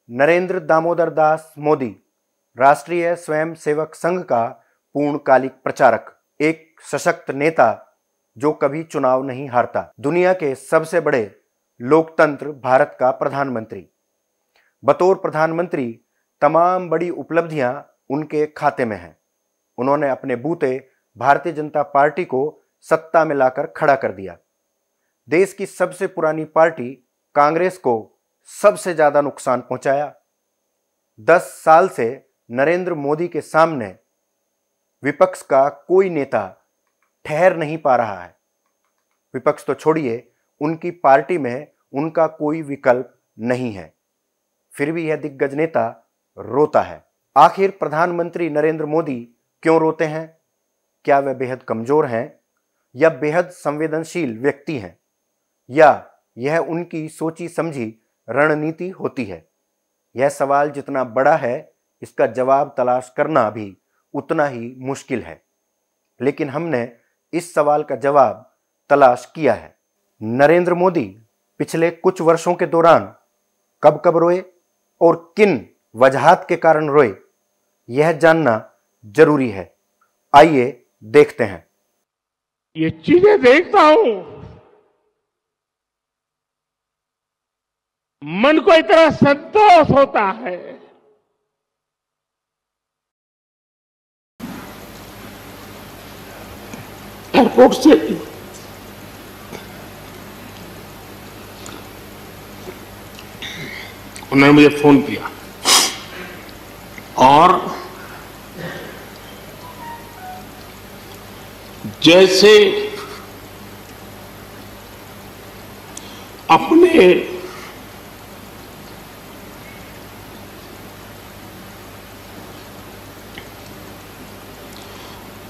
नरेंद्र दामोदर दास मोदी राष्ट्रीय स्वयंसेवक संघ का पूर्णकालिक प्रचारक, एक सशक्त नेता जो कभी चुनाव नहीं हारता, दुनिया के सबसे बड़े लोकतंत्र भारत का प्रधानमंत्री। बतौर प्रधानमंत्री तमाम बड़ी उपलब्धियां उनके खाते में हैं। उन्होंने अपने बूते भारतीय जनता पार्टी को सत्ता में लाकर खड़ा कर दिया। देश की सबसे पुरानी पार्टी कांग्रेस को सबसे ज्यादा नुकसान पहुंचाया। 10 साल से नरेंद्र मोदी के सामने विपक्ष का कोई नेता ठहर नहीं पा रहा है। विपक्ष तो छोड़िए, उनकी पार्टी में उनका कोई विकल्प नहीं है। फिर भी यह दिग्गज नेता रोता है। आखिर प्रधानमंत्री नरेंद्र मोदी क्यों रोते हैं? क्या वे बेहद कमजोर हैं या बेहद संवेदनशील व्यक्ति हैं, या यह उनकी सोची समझी रणनीति होती है? यह सवाल जितना बड़ा है, इसका जवाब तलाश करना भी उतना ही मुश्किल है। लेकिन हमने इस सवाल का जवाब तलाश किया है। नरेंद्र मोदी पिछले कुछ वर्षों के दौरान कब कब रोए और किन वजहात के कारण रोए, यह जानना जरूरी है। आइए देखते हैं। ये चीजें देखता हूं, मन को इतना संतोष होता है। एयरपोर्ट से उन्होंने मुझे फोन किया और जैसे अपने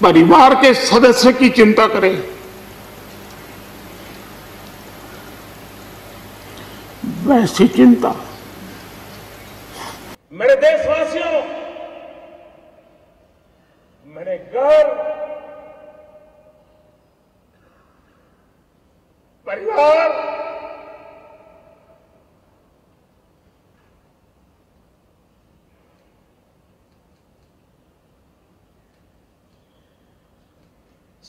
परिवार के सदस्य की चिंता करें, वैसी चिंता मेरे देशवासियों, मेरे घर परिवार,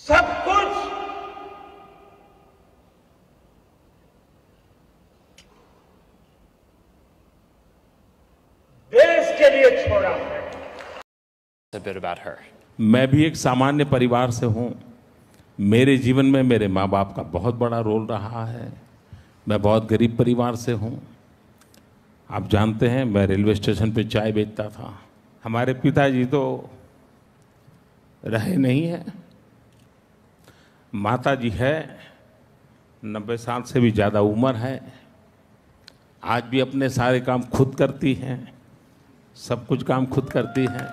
सब कुछ देश के लिए छोड़ा है। A bit about her. मैं भी एक सामान्य परिवार से हूँ। मेरे जीवन में मेरे माँ बाप का बहुत बड़ा रोल रहा है। मैं बहुत गरीब परिवार से हूँ। आप जानते हैं, मैं रेलवे स्टेशन पे चाय बेचता था। हमारे पिताजी तो रहे नहीं हैं। माता जी है, 90 साल से भी ज़्यादा उम्र है। आज भी अपने सारे काम खुद करती हैं, सब कुछ काम खुद करती हैं।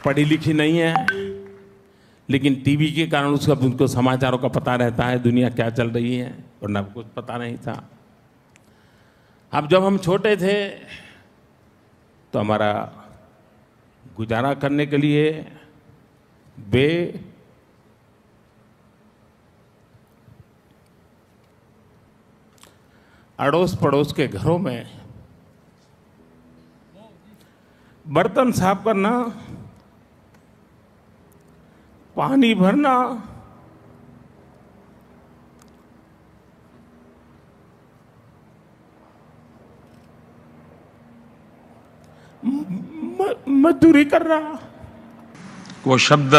पढ़ी लिखी नहीं है, लेकिन टीवी के कारण उनको समाचारों का पता रहता है, दुनिया क्या चल रही है, वरना कुछ पता नहीं था। अब जब हम छोटे थे तो हमारा गुजारा करने के लिए वे अड़ोस पड़ोस के घरों में बर्तन साफ करना, पानी भरना, मजदूरी कर रहा, वो शब्द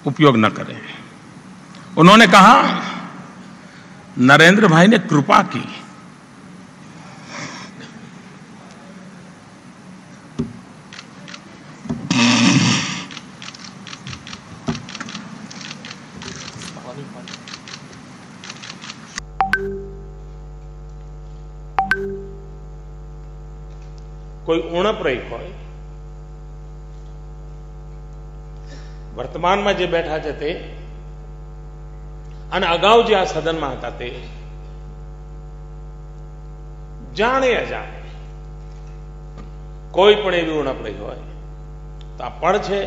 उपयोग न करें। उन्होंने कहा, नरेंद्र भाई ने कृपा की। कोई उणप रही હોય, વર્તમાનમાં જે બેઠા છે તે અને અગાઉ જે આ સદનમાં હતા તે જાણે અજાણે કોઈ પણ એવી ઉણપ રહી હોય તો આ પણ છે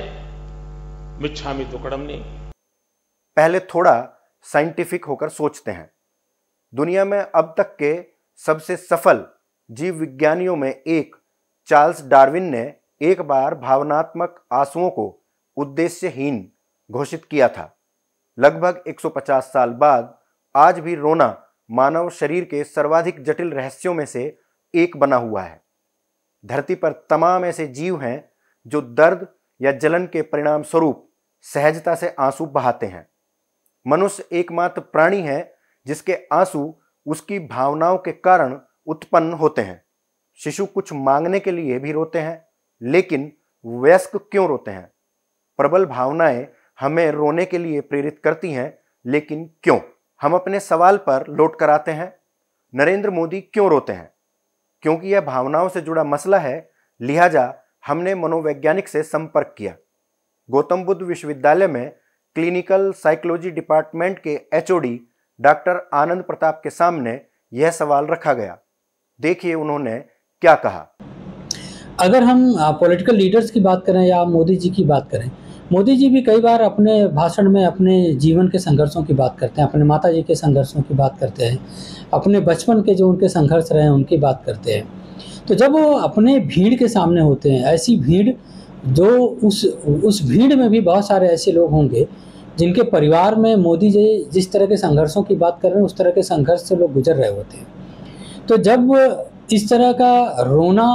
મિચ્છામી દુક્કડમની। पहले थोड़ा साइंटिफिक होकर सोचते हैं। दुनिया में अब तक के सबसे सफल जीव विज्ञानियों में एक चार्ल्स डार्विन ने एक बार भावनात्मक आंसुओं को उद्देश्यहीन घोषित किया था। लगभग 150 साल बाद आज भी रोना मानव शरीर के सर्वाधिक जटिल रहस्यों में से एक बना हुआ है। धरती पर तमाम ऐसे जीव हैं जो दर्द या जलन के परिणाम स्वरूप सहजता से आंसू बहाते हैं। मनुष्य एकमात्र प्राणी है जिसके आंसू उसकी भावनाओं के कारण उत्पन्न होते हैं। शिशु कुछ मांगने के लिए भी रोते हैं, लेकिन वयस्क क्यों रोते हैं? प्रबल भावनाएं हमें रोने के लिए प्रेरित करती हैं, लेकिन क्यों? हम अपने सवाल पर लौट कर आते हैं, नरेंद्र मोदी क्यों रोते हैं? क्योंकि यह भावनाओं से जुड़ा मसला है, लिहाजा हमने मनोवैज्ञानिक से संपर्क किया। गौतम बुद्ध विश्वविद्यालय में क्लिनिकल साइकोलॉजी डिपार्टमेंट के एचओडी डॉक्टर आनंद प्रताप के सामने यह सवाल रखा गया। देखिए उन्होंने क्या कहा। अगर हम पॉलिटिकल लीडर्स की बात करें या मोदी जी की बात करें, मोदी जी भी कई बार अपने भाषण में अपने जीवन के संघर्षों की बात करते हैं, अपने माता जी के संघर्षों की बात करते हैं, अपने बचपन के जो उनके संघर्ष रहे हैं उनकी बात करते हैं। तो जब वो अपने भीड़ के सामने होते हैं, ऐसी भीड़ जो उस भीड़ में भी बहुत सारे ऐसे लोग होंगे जिनके परिवार में मोदी जी जिस तरह के संघर्षों की बात कर रहे हैं उस तरह के संघर्ष से लोग गुजर रहे होते हैं। तो जब इस तरह का रोना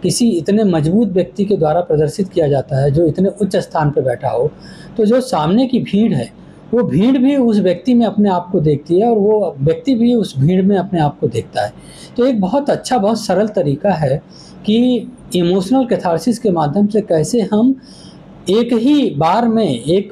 किसी इतने मजबूत व्यक्ति के द्वारा प्रदर्शित किया जाता है जो इतने उच्च स्थान पर बैठा हो, तो जो सामने की भीड़ है वो भीड़ भी उस व्यक्ति में अपने आप को देखती है और वो व्यक्ति भी उस भीड़ में अपने आप को देखता है। तो एक बहुत अच्छा, बहुत सरल तरीका है कि इमोशनल कैथारसिस के माध्यम से कैसे हम एक ही बार में एक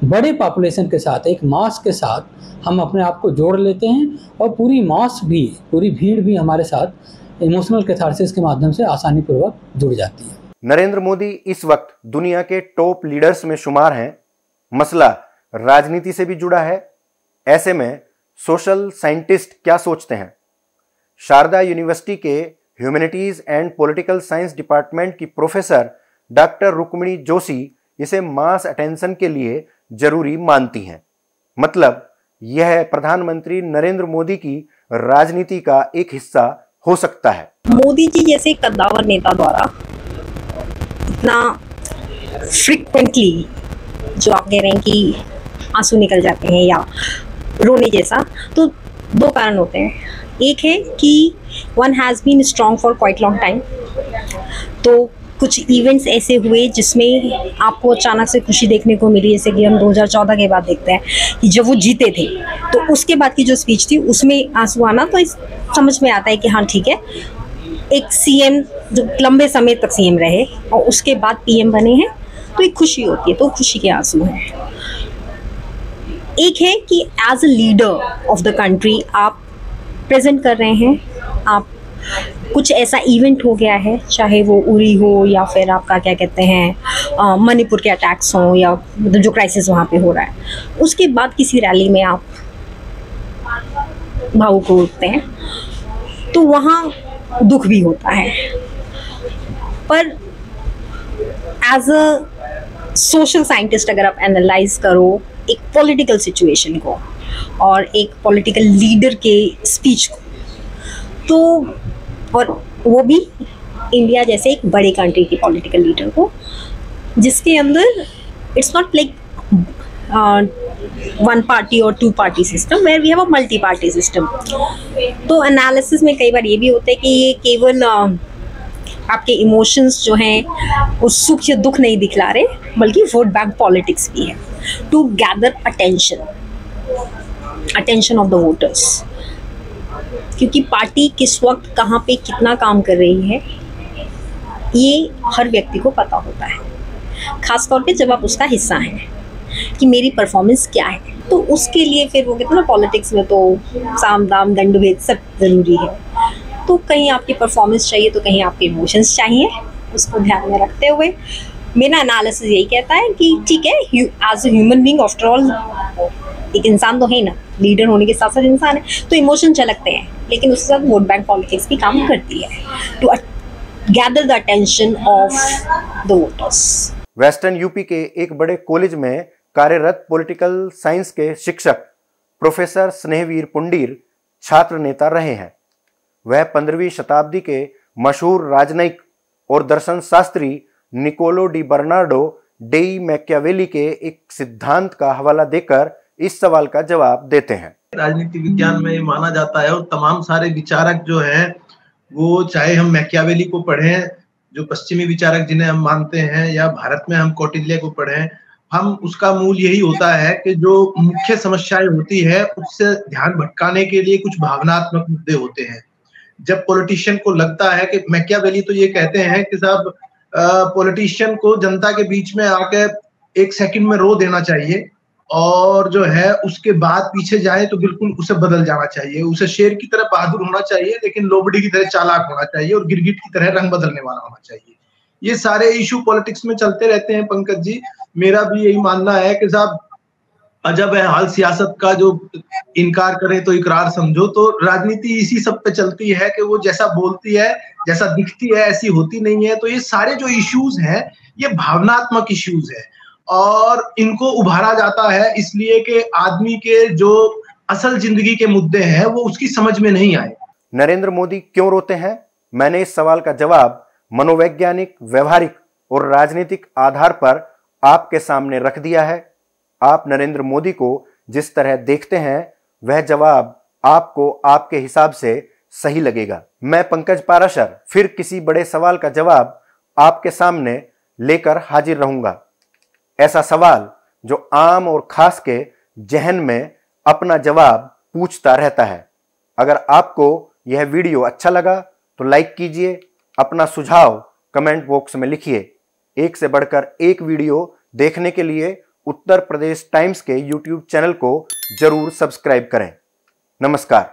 बड़े पॉपुलेशन के साथ, एक मास के साथ हम अपने आप को जोड़ लेते हैं और पूरी मास भी, पूरी भीड़ भी हमारे साथ इमोशनल कैथारसिस के माध्यम से आसानी पूर्वक जुड़ जाती है। नरेंद्र मोदी इस वक्त दुनिया के टॉप लीडर्स में शुमार हैं। मसला राजनीति से भी जुड़ा है। ऐसे में सोशल साइंटिस्ट क्या सोचते हैं? शारदा यूनिवर्सिटी के humanities and political science department की प्रोफेसर डॉक्टर रुक्मिणी जोशी इसे मास अटेंशन के लिए जरूरी मानती हैं। मतलब यह प्रधानमंत्री नरेंद्र मोदी की राजनीति का एक हिस्सा हो सकता है। मोदी जी जैसे कद्दावर नेता द्वारा इतना फ्रीक्वेंटली जो आप कह रहे हैं कि आंसू निकल जाते हैं या रोने जैसा, तो दो कारण होते हैं। एक है कि one has been strong for quite long time, तो कुछ इवेंट्स ऐसे हुए जिसमें आपको अचानक से खुशी देखने को मिली, जैसे कि हम 2014 के बाद देखते हैं कि जब वो जीते थे तो उसके बाद की जो स्पीच थी उसमें आंसू आना, तो समझ में आता है कि हाँ ठीक है, एक सीएम जो लंबे समय तक सीएम रहे और उसके बाद पीएम बने हैं तो एक खुशी होती है, तो खुशी के आंसू हैं। एक है कि as a leader of the country आप प्रेजेंट कर रहे हैं, आप कुछ ऐसा इवेंट हो गया है, चाहे वो उरी हो या फिर आपका क्या कहते हैं मणिपुर के अटैक्स हों या जो क्राइसिस वहाँ पे हो रहा है, उसके बाद किसी रैली में आप भावुक होते हैं तो वहाँ दुख भी होता है। पर एज अ सोशल साइंटिस्ट अगर आप एनालाइज करो एक पॉलिटिकल सिचुएशन को और एक पॉलिटिकल लीडर के स्पीच को, तो और वो भी इंडिया जैसे एक बड़े कंट्री के पॉलिटिकल लीडर को, जिसके अंदर it's not like one party और two party system where we have a multi party system. तो एनालिसिस में कई बार ये भी होता है कि ये केवल आपके इमोशंस जो हैं वो सुख या दुख नहीं दिखला रहे, बल्कि वोट बैंक पॉलिटिक्स भी है together attention of the voters. क्योंकि पार्टी किस वक्त कहाँ पे कितना काम कर रही है ये हर व्यक्ति को पता होता है, खास तौर पे जब आप उसका हिस्सा हैं कि मेरी परफॉर्मेंस क्या है। तो उसके लिए फिर वो कहते हैं ना पॉलिटिक्स में तो साम दाम दंड भेद सब ज़रूरी है, तो कहीं आपकी परफॉर्मेंस चाहिए तो कहीं आपके इमोशंस चाहिए। उसको ध्यान में रखते हुए मेरा एनालिसिस यही कहता है कि ठीक है, as a human being after all एक इंसान तो है ना, लीडर होने के साथ साथ इंसान है, तो इमोशन झलकते हैं, लेकिन उसके साथ वोट बैंक पॉलिटिक्स भी काम करती है together the attention of the voters. Western UP के एक बड़े कॉलेज में कार्यरत पॉलिटिकल साइंस के शिक्षक प्रोफेसर स्नेहवीर पुंडीर छात्र नेता रहे हैं। वह 15वीं शताब्दी के मशहूर राजनयिक और दर्शन शास्त्री निकोलो डी बर्नार्डो डेई मैकियावेली के एक सिद्धांत का हवाला देकर इस सवाल का जवाब देते हैं। राजनीति विज्ञान में ये माना जाता है और तमाम सारे विचारक जो हैं वो, चाहे हम मैकियावेली को पढ़ें जो पश्चिमी विचारक जिन्हें हम मानते हैं, या भारत में हम कौटिल्य को पढ़ें, हम उसका मूल यही होता है कि जो मुख्य समस्याएं होती है उससे ध्यान भटकाने के लिए कुछ भावनात्मक मुद्दे होते हैं। जब पॉलिटिशियन को लगता है कि मैकियावेली तो ये कहते हैं कि साहब पॉलिटिशियन को जनता के बीच में आके एक सेकंड में रो देना चाहिए और जो है उसके बाद पीछे जाए तो बिल्कुल उसे बदल जाना चाहिए, उसे शेर की तरह बहादुर होना चाहिए लेकिन लोमड़ी की तरह चालाक होना चाहिए और गिरगिट की तरह रंग बदलने वाला होना चाहिए। ये सारे इशू पॉलिटिक्स में चलते रहते हैं पंकज जी। मेरा भी यही मानना है कि साहब अजब है हाल सियासत का, जो इनकार करे तो इकरार समझो। तो राजनीति इसी सब पे चलती है कि वो जैसा बोलती है, जैसा दिखती है, ऐसी होती नहीं है। तो ये सारे जो इश्यूज हैं ये भावनात्मक इश्यूज है और इनको उभारा जाता है इसलिए कि आदमी के जो असल जिंदगी के मुद्दे हैं वो उसकी समझ में नहीं आए। नरेंद्र मोदी क्यों रोते हैं? मैंने इस सवाल का जवाब मनोवैज्ञानिक, व्यवहारिक और राजनीतिक आधार पर आपके सामने रख दिया है। आप नरेंद्र मोदी को जिस तरह देखते हैं वह जवाब आपको आपके हिसाब से सही लगेगा। मैं पंकज पाराशर फिर किसी बड़े सवाल का जवाब आपके सामने लेकर हाजिर रहूंगा। ऐसा सवाल जो आम और खास के जहन में अपना जवाब पूछता रहता है। अगर आपको यह वीडियो अच्छा लगा तो लाइक कीजिए, अपना सुझाव कमेंट बॉक्स में लिखिए। एक से बढ़कर एक वीडियो देखने के लिए उत्तर प्रदेश टाइम्स के YouTube चैनल को जरूर सब्सक्राइब करें। नमस्कार।